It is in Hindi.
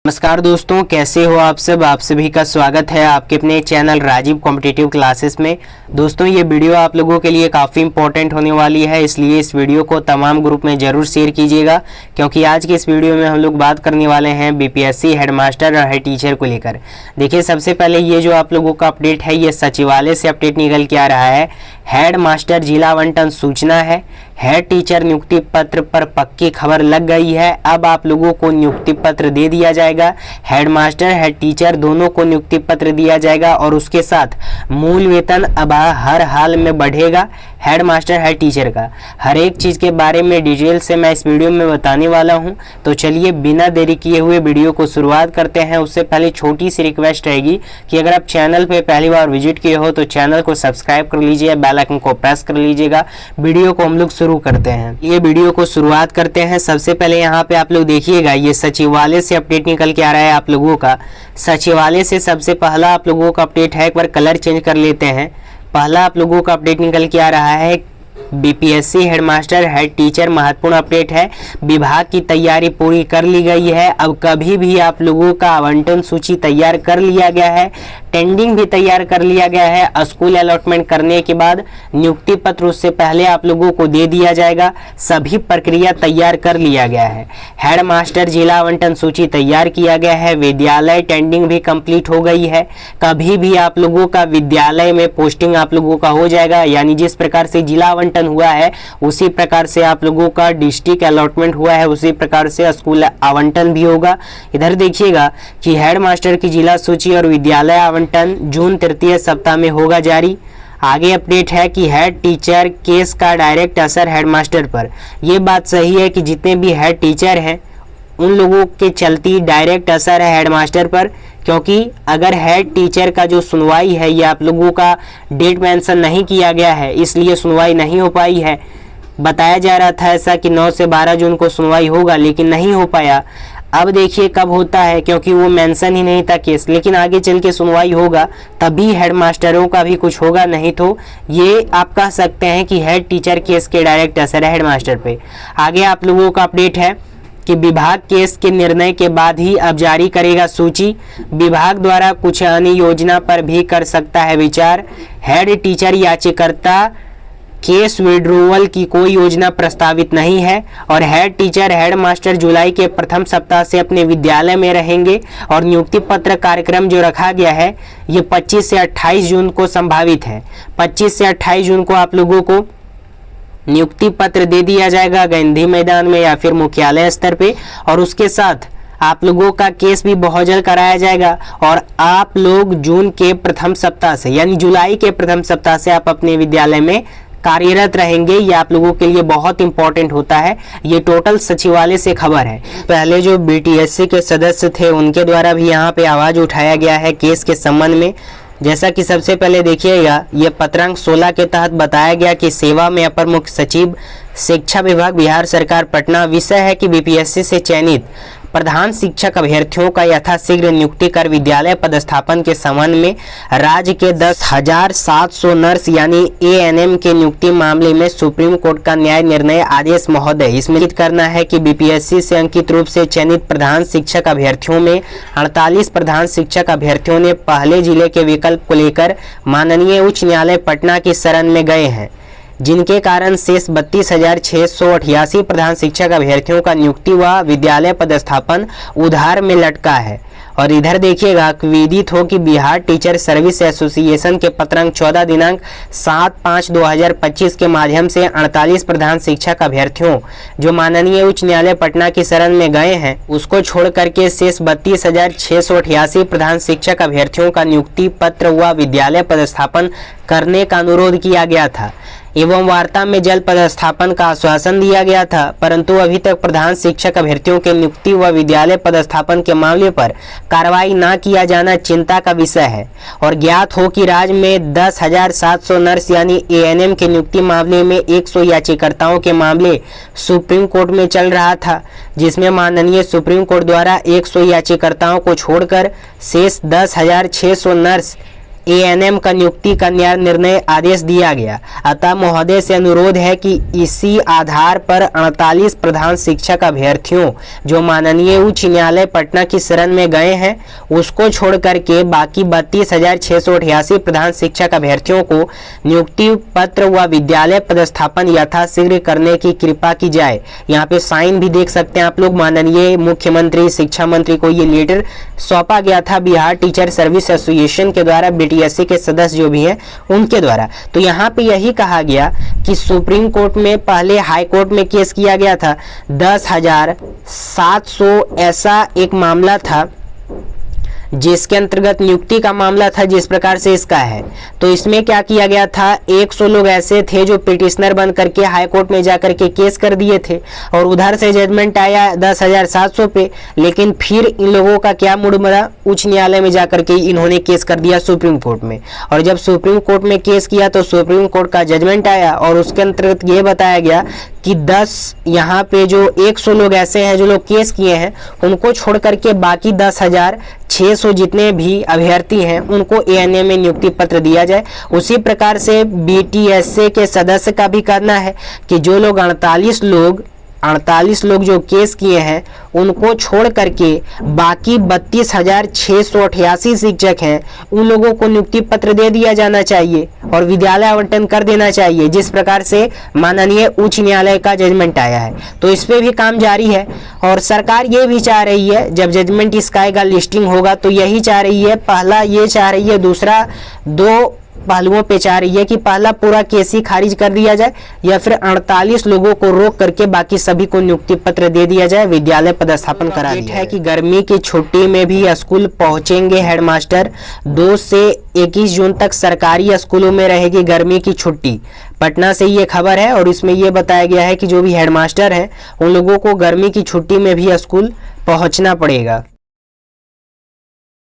नमस्कार दोस्तों, कैसे हो आप सब। आप सभी का स्वागत है आपके अपने चैनल राजीव कॉम्पिटिटिव क्लासेस में। दोस्तों, ये वीडियो आप लोगों के लिए काफ़ी इंपॉर्टेंट होने वाली है, इसलिए इस वीडियो को तमाम ग्रुप में ज़रूर शेयर कीजिएगा, क्योंकि आज के इस वीडियो में हम लोग बात करने वाले हैं बीपीएससी हेडमास्टर और हेड टीचर को लेकर। देखिए, सबसे पहले ये जो आप लोगों का अपडेट है, ये सचिवालय से अपडेट निकल के आ रहा है। हेड मास्टर जिला आवंटन सूचना है, हेड टीचर नियुक्ति पत्र पर पक्की खबर लग गई है। अब आप लोगों को नियुक्ति पत्र दे दिया जाएगा। हेड मास्टर हेड टीचर दोनों को नियुक्ति पत्र दिया जाएगा और उसके साथ मूल वेतन अब हर हाल में बढ़ेगा। हेड मास्टर हेड टीचर का हर एक चीज़ के बारे में डिटेल से मैं इस वीडियो में बताने वाला हूं। तो चलिए बिना देरी किए हुए वीडियो को शुरुआत करते हैं। उससे पहले छोटी सी रिक्वेस्ट रहेगी कि अगर आप चैनल पे पहली बार विजिट किए हो तो चैनल को सब्सक्राइब कर लीजिए, बेल आइकन को प्रेस कर लीजिएगा। वीडियो को हम लोग शुरू करते हैं। ये वीडियो को शुरुआत करते हैं। सबसे पहले यहाँ पे आप लोग देखिएगा, ये सचिवालय से अपडेट निकल के आ रहा है आप लोगों का। सचिवालय से सबसे पहला आप लोगों का अपडेट है, एक बार कलर चेंज कर लेते हैं। पहला आप लोगों का अपडेट निकल के आ रहा है बीपीएससी हेडमास्टर हेड टीचर, महत्वपूर्ण अपडेट है। विभाग की तैयारी पूरी कर ली गई है। अब कभी भी आप लोगों का आवंटन सूची तैयार कर लिया गया है, टेंडिंग भी तैयार कर लिया गया है। स्कूल अलॉटमेंट करने के बाद नियुक्ति पत्र उससे पहले आप लोगों को दे दिया जाएगा। सभी प्रक्रिया तैयार कर लिया गया है। हेड मास्टर जिला आवंटन सूची तैयार किया गया है। विद्यालय टेंडिंग भी कंप्लीट हो गई है। कभी भी आप लोगों का विद्यालय में पोस्टिंग आप लोगों का हो जाएगा, यानी जिस प्रकार से जिला आवंटन हुआ है उसी प्रकार से आप लोगों का डिस्ट्रिक्ट अलॉटमेंट हुआ है, उसी प्रकार से स्कूल आवंटन भी होगा। इधर देखिएगा कि हेड मास्टर की जिला सूची और विद्यालय आवंटन जून तृतीय सप्ताह में होगा जारी। आगे अपडेट है कि हेड टीचर केस का डायरेक्ट असर हेडमास्टर पर। यह बात सही है कि जितने भी हेड टीचर हैं उन लोगों के चलती डायरेक्ट असर है हेडमास्टर पर, क्योंकि अगर हेड टीचर का जो सुनवाई है ये आप लोगों का डेट मेंशन नहीं किया गया है, इसलिए सुनवाई नहीं हो पाई है। बताया जा रहा था ऐसा कि 9 से 12 जून को सुनवाई होगा, लेकिन नहीं हो पाया। अब देखिए कब होता है, क्योंकि वो मेंशन ही नहीं था केस, लेकिन आगे चल के सुनवाई होगा तभी हेडमास्टरों का भी कुछ होगा। नहीं तो ये आप कह सकते हैं कि हेड टीचर केस के डायरेक्ट असर है हेडमास्टर पे। आगे आप लोगों का अपडेट है कि विभाग केस के निर्णय के बाद ही अब जारी करेगा सूची। विभाग द्वारा कुछ अन्य योजना पर भी कर सकता है विचार। हेड टीचर याचिकाकर्ता केस विड्रोवल की कोई योजना प्रस्तावित नहीं है और हेड टीचर हेड मास्टर जुलाई के प्रथम सप्ताह से अपने विद्यालय में रहेंगे। और नियुक्ति पत्र कार्यक्रम जो रखा गया है ये 25 से 28 जून को संभावित है। 25 से 28 जून को आप लोगों को नियुक्ति पत्र दे दिया जाएगा गांधी मैदान में या फिर मुख्यालय स्तर पे, और उसके साथ आप लोगों का केस भी बहुत जल्द कराया जाएगा। और आप लोग जून के प्रथम सप्ताह से यानी जुलाई के प्रथम सप्ताह से आप अपने विद्यालय में कार्यरत रहेंगे। ये आप लोगों के लिए बहुत इंपॉर्टेंट होता है। ये टोटल सचिवालय से खबर है। पहले जो बीटीएससी के सदस्य थे उनके द्वारा भी यहाँ पे आवाज उठाया गया है केस के संबंध में। जैसा कि सबसे पहले देखिएगा, ये पत्रांक 16 के तहत बताया गया कि सेवा में अपर मुख्य सचिव शिक्षा विभाग बिहार सरकार पटना। विषय है कि बीपीएससी से चयनित प्रधान शिक्षक अभ्यर्थियों का यथाशीघ्र नियुक्ति कर विद्यालय पदस्थापन के संबंध में राज्य के 10,700 नर्स यानी एएनएम के नियुक्ति मामले में सुप्रीम कोर्ट का न्याय निर्णय आदेश महोदय इसमें लिखित करना है कि बीपीएससी से अंकित रूप से चयनित प्रधान शिक्षक अभ्यर्थियों में 48 प्रधान शिक्षक अभ्यर्थियों ने पहले जिले के विकल्प को लेकर माननीय उच्च न्यायालय पटना की शरण में गए हैं, जिनके कारण शेष 32,688 प्रधान शिक्षक अभ्यर्थियों का नियुक्ति व विद्यालय पदस्थापन उधार में लटका है। और इधर देखिएगा, विदित हो कि बिहार टीचर सर्विस एसोसिएशन के पत्रांक 14 दिनांक 7/5/2025 के माध्यम से 48 प्रधान शिक्षक अभ्यर्थियों जो माननीय उच्च न्यायालय पटना की शरण में गए हैं उसको छोड़ करके शेष 32,688 प्रधान शिक्षक अभ्यर्थियों का नियुक्ति पत्र व विद्यालय पदस्थापन करने का अनुरोध किया गया था एवं वार्ता में जल्द पदस्थापन का आश्वासन दिया गया था, परंतु अभी तक प्रधान शिक्षक अभ्यर्थियों के नियुक्ति व विद्यालय पदस्थापन के मामले पर कार्रवाई न किया जाना चिंता का विषय है। और ज्ञात हो कि राज्य में 10,700 नर्स यानी एएनएम के नियुक्ति मामले में 100 याचिकाकर्ताओं के मामले सुप्रीम कोर्ट में चल रहा था, जिसमें माननीय सुप्रीम कोर्ट द्वारा 100 याचिकाकर्ताओं को छोड़कर शेष 10,600 नर्स एएनएम का नियुक्ति का निर्णय आदेश दिया गया। अतः महोदय से अनुरोध है कि इसी आधार पर 48 प्रधान शिक्षक अभ्यर्थियों जो माननीय उच्च न्यायालय पटना की शरण में गए हैं उसको छोड़ करके बाकी 32,688 प्रधान शिक्षक अभ्यर्थियों को नियुक्ति पत्र व विद्यालय पदस्थापन यथाशीघ्र करने की कृपा की जाए। यहाँ पे साइन भी देख सकते हैं आप लोग, माननीय मुख्यमंत्री शिक्षा मंत्री को ये लेटर सौंपा गया था बिहार टीचर सर्विस एसोसिएशन के द्वारा, बीटीएससी के सदस्य जो भी हैं उनके द्वारा। तो यहाँ पे यही कहा गया कि सुप्रीम कोर्ट में पहले हाई कोर्ट में केस किया गया था, 10,700 ऐसा एक मामला था जिसके अंतर्गत नियुक्ति का मामला था जिस प्रकार से इसका है। तो इसमें क्या किया गया था, 100 लोग ऐसे थे जो पिटिशनर बन करके हाई कोर्ट में जाकर के केस कर दिए थे और उधर से जजमेंट आया 10,700 पे, लेकिन फिर इन लोगों का क्या मूड बना, उच्च न्यायालय में जाकर के इन्होंने केस कर दिया सुप्रीम कोर्ट में। और जब सुप्रीम कोर्ट में केस किया तो सुप्रीम कोर्ट का जजमेंट आया और उसके अंतर्गत ये बताया गया कि 10 यहाँ पे जो 100 लोग ऐसे हैं जो लोग केस किए हैं उनको छोड़ करके बाकी 10,600 जितने भी अभ्यर्थी हैं उनको एएनएम में नियुक्ति पत्र दिया जाए। उसी प्रकार से बीटीएससी के सदस्य का भी करना है कि जो लोग 48 लोग जो केस किए हैं उनको छोड़ करके बाकी 32,688 शिक्षक हैं उन लोगों को नियुक्ति पत्र दे दिया जाना चाहिए और विद्यालय आवंटन कर देना चाहिए, जिस प्रकार से माननीय उच्च न्यायालय का जजमेंट आया है। तो इस पे भी काम जारी है और सरकार ये भी चाह रही है जब जजमेंट इसका आएगा, लिस्टिंग होगा, तो यही चाह रही है, पहला ये चाह रही है, दूसरा 2 पहलुओं पे चाह रही है कि पहला पूरा केस ही खारिज कर दिया जाए या फिर 48 लोगों को रोक करके बाकी सभी को नियुक्ति पत्र दे दिया जाए, विद्यालय पदस्थापन करा दिया है कि गर्मी की छुट्टी में भी स्कूल पहुंचेंगे हेडमास्टर। 2 से 21 जून तक सरकारी स्कूलों में रहेगी गर्मी की छुट्टी। पटना से ये खबर है और इसमें यह बताया गया है कि जो भी हेडमास्टर हैं उन लोगों को गर्मी की छुट्टी में भी स्कूल पहुंचना पड़ेगा।